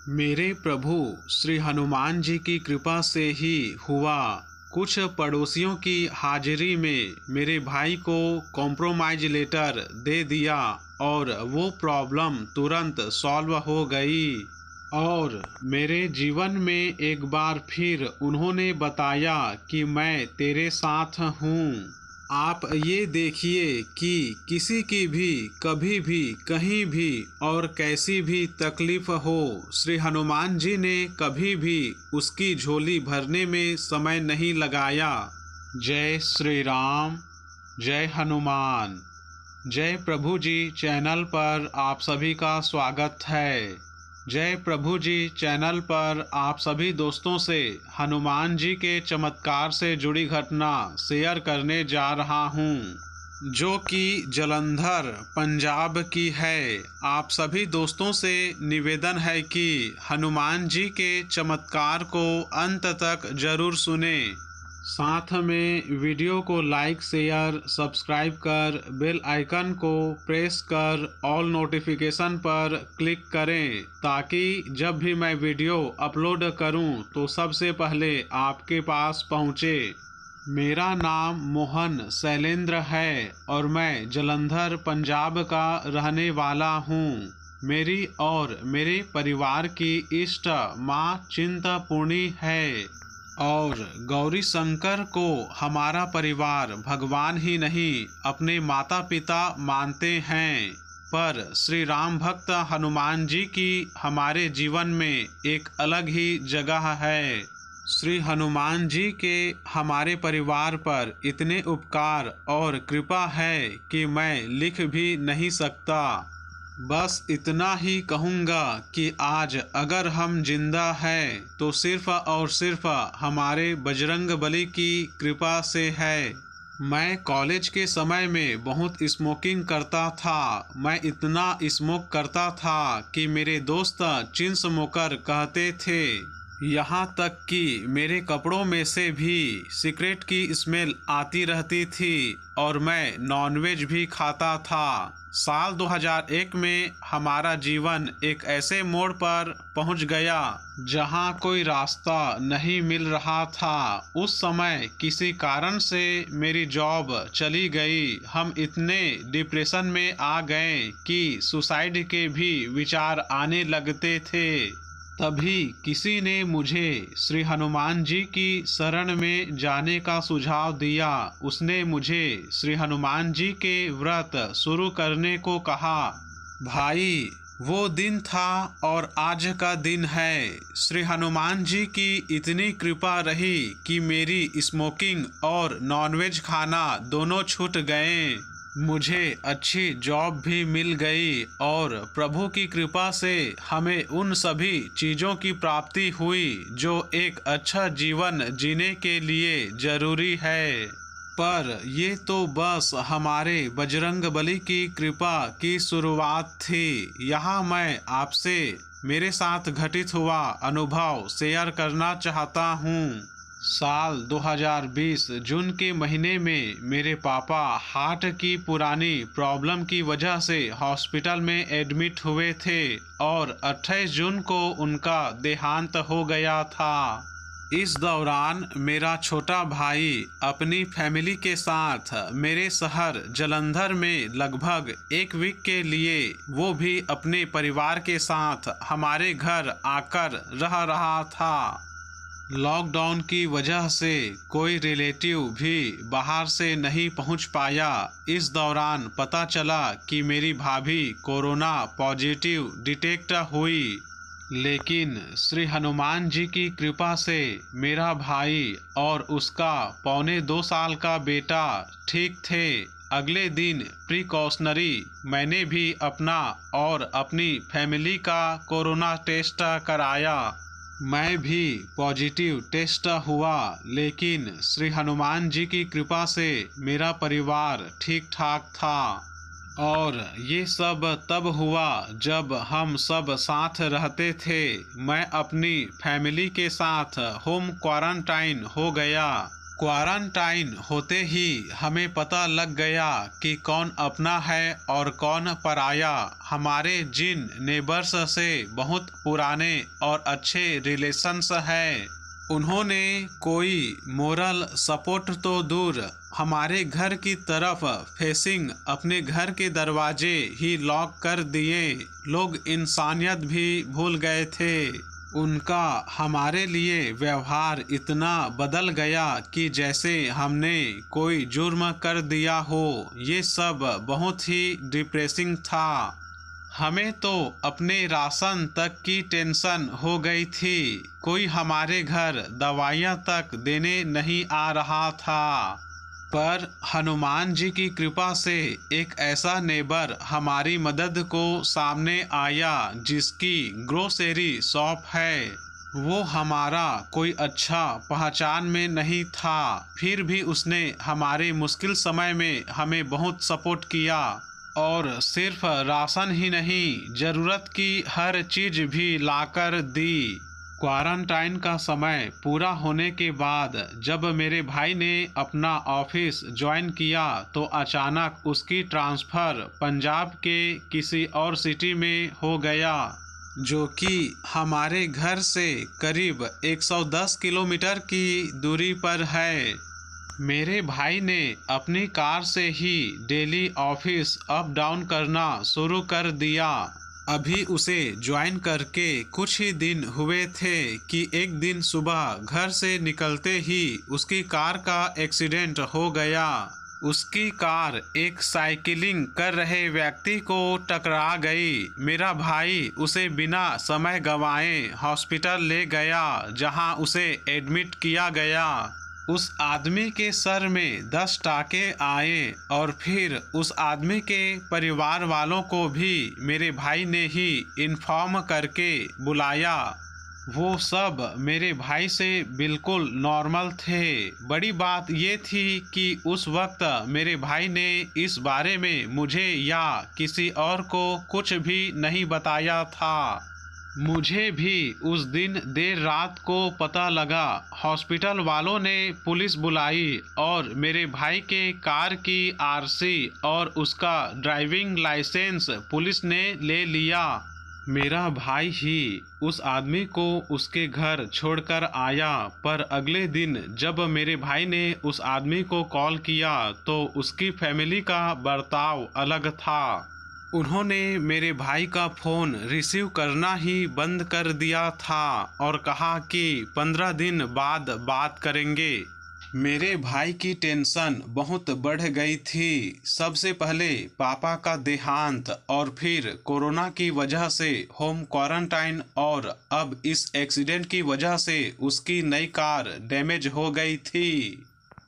मेरे प्रभु श्री हनुमान जी की कृपा से ही हुआ। कुछ पड़ोसियों की हाजिरी में मेरे भाई को कॉम्प्रोमाइज लेटर दे दिया और वो प्रॉब्लम तुरंत सॉल्व हो गई। और मेरे जीवन में एक बार फिर उन्होंने बताया कि मैं तेरे साथ हूँ। आप ये देखिए कि किसी की भी कभी भी कहीं भी और कैसी भी तकलीफ हो, श्री हनुमान जी ने कभी भी उसकी झोली भरने में समय नहीं लगाया। जय श्री राम, जय हनुमान। जय प्रभु जी चैनल पर आप सभी का स्वागत है। जय प्रभु जी चैनल पर आप सभी दोस्तों से हनुमान जी के चमत्कार से जुड़ी घटना शेयर करने जा रहा हूँ, जो कि जलंधर पंजाब की है। आप सभी दोस्तों से निवेदन है कि हनुमान जी के चमत्कार को अंत तक जरूर सुने। साथ में वीडियो को लाइक शेयर सब्सक्राइब कर बेल आइकन को प्रेस कर ऑल नोटिफिकेशन पर क्लिक करें, ताकि जब भी मैं वीडियो अपलोड करूं तो सबसे पहले आपके पास पहुंचे। मेरा नाम मोहन शैलेंद्र है और मैं जलंधर पंजाब का रहने वाला हूं। मेरी और मेरे परिवार की इष्ट माँ चिंतपूर्णी है और गौरी शंकर को हमारा परिवार भगवान ही नहीं अपने माता पिता मानते हैं। पर श्री राम भक्त हनुमान जी की हमारे जीवन में एक अलग ही जगह है। श्री हनुमान जी के हमारे परिवार पर इतने उपकार और कृपा है कि मैं लिख भी नहीं सकता। बस इतना ही कहूँगा कि आज अगर हम जिंदा हैं तो सिर्फ और सिर्फ हमारे बजरंगबली की कृपा से है। मैं कॉलेज के समय में बहुत स्मोकिंग करता था। मैं इतना स्मोक करता था कि मेरे दोस्त चिन स्मोकर कहते थे। यहाँ तक कि मेरे कपड़ों में से भी सिगरेट की स्मेल आती रहती थी और मैं नॉनवेज भी खाता था। साल 2001 में हमारा जीवन एक ऐसे मोड़ पर पहुंच गया जहां कोई रास्ता नहीं मिल रहा था। उस समय किसी कारण से मेरी जॉब चली गई। हम इतने डिप्रेशन में आ गए कि सुसाइड के भी विचार आने लगते थे। तभी किसी ने मुझे श्री हनुमान जी की शरण में जाने का सुझाव दिया। उसने मुझे श्री हनुमान जी के व्रत शुरू करने को कहा। भाई, वो दिन था और आज का दिन है। श्री हनुमान जी की इतनी कृपा रही कि मेरी स्मोकिंग और नॉनवेज खाना दोनों छूट गए। मुझे अच्छी जॉब भी मिल गई और प्रभु की कृपा से हमें उन सभी चीज़ों की प्राप्ति हुई जो एक अच्छा जीवन जीने के लिए जरूरी है। पर ये तो बस हमारे बजरंगबली की कृपा की शुरुआत थी। यहाँ मैं आपसे मेरे साथ घटित हुआ अनुभव शेयर करना चाहता हूँ। साल 2020 जून के महीने में मेरे पापा हार्ट की पुरानी प्रॉब्लम की वजह से हॉस्पिटल में एडमिट हुए थे और 28 जून को उनका देहांत हो गया था। इस दौरान मेरा छोटा भाई अपनी फैमिली के साथ मेरे शहर जलंधर में लगभग एक वीक के लिए, वो भी अपने परिवार के साथ हमारे घर आकर रह रहा था। लॉकडाउन की वजह से कोई रिलेटिव भी बाहर से नहीं पहुंच पाया। इस दौरान पता चला कि मेरी भाभी कोरोना पॉजिटिव डिटेक्ट हुई, लेकिन श्री हनुमान जी की कृपा से मेरा भाई और उसका पौने 2 साल का बेटा ठीक थे। अगले दिन प्रिकॉशनरी मैंने भी अपना और अपनी फैमिली का कोरोना टेस्ट कराया। मैं भी पॉजिटिव टेस्ट हुआ, लेकिन श्री हनुमान जी की कृपा से मेरा परिवार ठीक ठाक था। और ये सब तब हुआ जब हम सब साथ रहते थे। मैं अपनी फैमिली के साथ होम क्वारंटाइन हो गया। क्वारंटाइन होते ही हमें पता लग गया कि कौन अपना है और कौन पराया। हमारे जिन नेबर्स से बहुत पुराने और अच्छे रिलेशंस हैं, उन्होंने कोई मोरल सपोर्ट तो दूर, हमारे घर की तरफ फेसिंग अपने घर के दरवाजे ही लॉक कर दिए। लोग इंसानियत भी भूल गए थे। उनका हमारे लिए व्यवहार इतना बदल गया कि जैसे हमने कोई जुर्म कर दिया हो। ये सब बहुत ही डिप्रेसिंग था। हमें तो अपने राशन तक की टेंशन हो गई थी। कोई हमारे घर दवाइयाँ तक देने नहीं आ रहा था। पर हनुमान जी की कृपा से एक ऐसा नेबर हमारी मदद को सामने आया जिसकी ग्रोसरी शॉप है। वो हमारा कोई अच्छा पहचान में नहीं था, फिर भी उसने हमारे मुश्किल समय में हमें बहुत सपोर्ट किया और सिर्फ राशन ही नहीं, ज़रूरत की हर चीज़ भी लाकर दी। क्वारंटाइन का समय पूरा होने के बाद जब मेरे भाई ने अपना ऑफिस ज्वाइन किया तो अचानक उसकी ट्रांसफ़र पंजाब के किसी और सिटी में हो गया, जो कि हमारे घर से करीब 110 किलोमीटर की दूरी पर है। मेरे भाई ने अपनी कार से ही डेली ऑफिस अप डाउन करना शुरू कर दिया। अभी उसे ज्वाइन करके कुछ ही दिन हुए थे कि एक दिन सुबह घर से निकलते ही उसकी कार का एक्सीडेंट हो गया। उसकी कार एक साइकिलिंग कर रहे व्यक्ति को टकरा गई। मेरा भाई उसे बिना समय गंवाए हॉस्पिटल ले गया, जहां उसे एडमिट किया गया। उस आदमी के सर में 10 टाके आए और फिर उस आदमी के परिवार वालों को भी मेरे भाई ने ही इन्फॉर्म करके बुलाया। वो सब मेरे भाई से बिल्कुल नॉर्मल थे। बड़ी बात ये थी कि उस वक्त मेरे भाई ने इस बारे में मुझे या किसी और को कुछ भी नहीं बताया था। मुझे भी उस दिन देर रात को पता लगा। हॉस्पिटल वालों ने पुलिस बुलाई और मेरे भाई के कार की आरसी और उसका ड्राइविंग लाइसेंस पुलिस ने ले लिया। मेरा भाई ही उस आदमी को उसके घर छोड़कर आया, पर अगले दिन जब मेरे भाई ने उस आदमी को कॉल किया तो उसकी फैमिली का बर्ताव अलग था। उन्होंने मेरे भाई का फ़ोन रिसीव करना ही बंद कर दिया था और कहा कि 15 दिन बाद बात करेंगे। मेरे भाई की टेंशन बहुत बढ़ गई थी। सबसे पहले पापा का देहांत और फिर कोरोना की वजह से होम क्वारंटाइन और अब इस एक्सीडेंट की वजह से उसकी नई कार डैमेज हो गई थी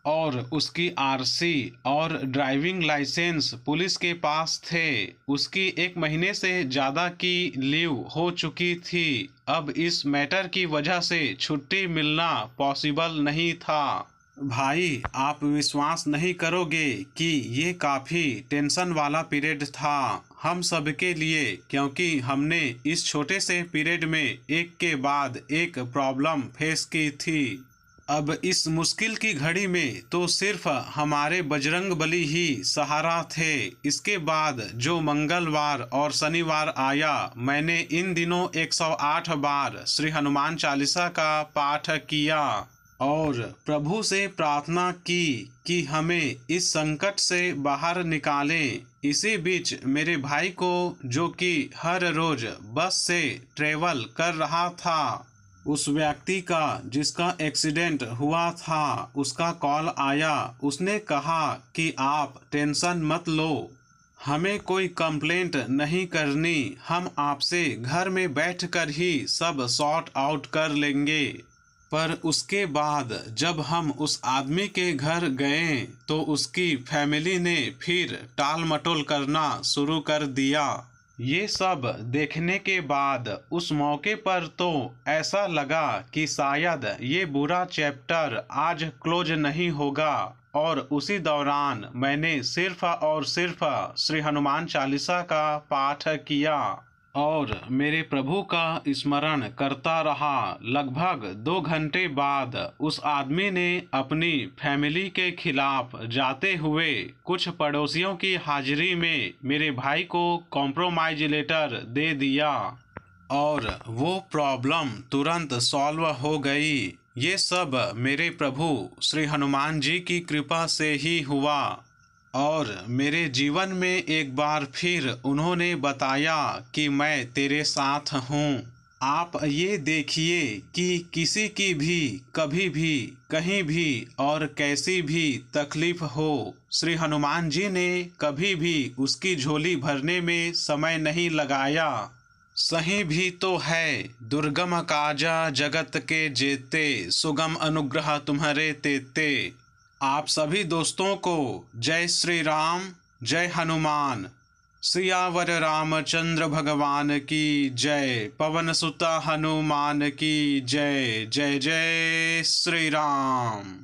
और उसकी आरसी और ड्राइविंग लाइसेंस पुलिस के पास थे। उसकी 1 महीने से ज़्यादा की लीव हो चुकी थी। अब इस मैटर की वजह से छुट्टी मिलना पॉसिबल नहीं था। भाई, आप विश्वास नहीं करोगे कि ये काफ़ी टेंशन वाला पीरियड था हम सब के लिए, क्योंकि हमने इस छोटे से पीरियड में एक के बाद एक प्रॉब्लम फेस की थी। अब इस मुश्किल की घड़ी में तो सिर्फ हमारे बजरंग बली ही सहारा थे। इसके बाद जो मंगलवार और शनिवार आया, मैंने इन दिनों 108 बार श्री हनुमान चालीसा का पाठ किया और प्रभु से प्रार्थना की कि हमें इस संकट से बाहर निकालें। इसी बीच मेरे भाई को, जो कि हर रोज बस से ट्रेवल कर रहा था, उस व्यक्ति का जिसका एक्सीडेंट हुआ था, उसका कॉल आया। उसने कहा कि आप टेंशन मत लो, हमें कोई कंप्लेंट नहीं करनी, हम आपसे घर में बैठकर ही सब सॉर्ट आउट कर लेंगे। पर उसके बाद जब हम उस आदमी के घर गए तो उसकी फैमिली ने फिर टाल मटोल करना शुरू कर दिया। ये सब देखने के बाद उस मौके पर तो ऐसा लगा कि शायद ये बुरा चैप्टर आज क्लोज नहीं होगा, और उसी दौरान मैंने सिर्फ और सिर्फ श्री हनुमान चालीसा का पाठ किया। और मेरे प्रभु का स्मरण करता रहा। लगभग 2 घंटे बाद उस आदमी ने अपनी फैमिली के खिलाफ जाते हुए कुछ पड़ोसियों की हाजिरी में मेरे भाई को कॉम्प्रोमाइज लेटर दे दिया और वो प्रॉब्लम तुरंत सॉल्व हो गई। ये सब मेरे प्रभु श्री हनुमान जी की कृपा से ही हुआ और मेरे जीवन में एक बार फिर उन्होंने बताया कि मैं तेरे साथ हूँ। आप ये देखिए कि किसी की भी कभी भी कहीं भी और कैसी भी तकलीफ हो, श्री हनुमान जी ने कभी भी उसकी झोली भरने में समय नहीं लगाया। सही भी तो है, दुर्गम काजा जगत के जेते, सुगम अनुग्रह तुम्हारे तेते। आप सभी दोस्तों को जय श्री राम, जय हनुमान। सियावर रामचंद्र भगवान की जय, पवन सुत हनुमान की जय। जय जय श्री राम।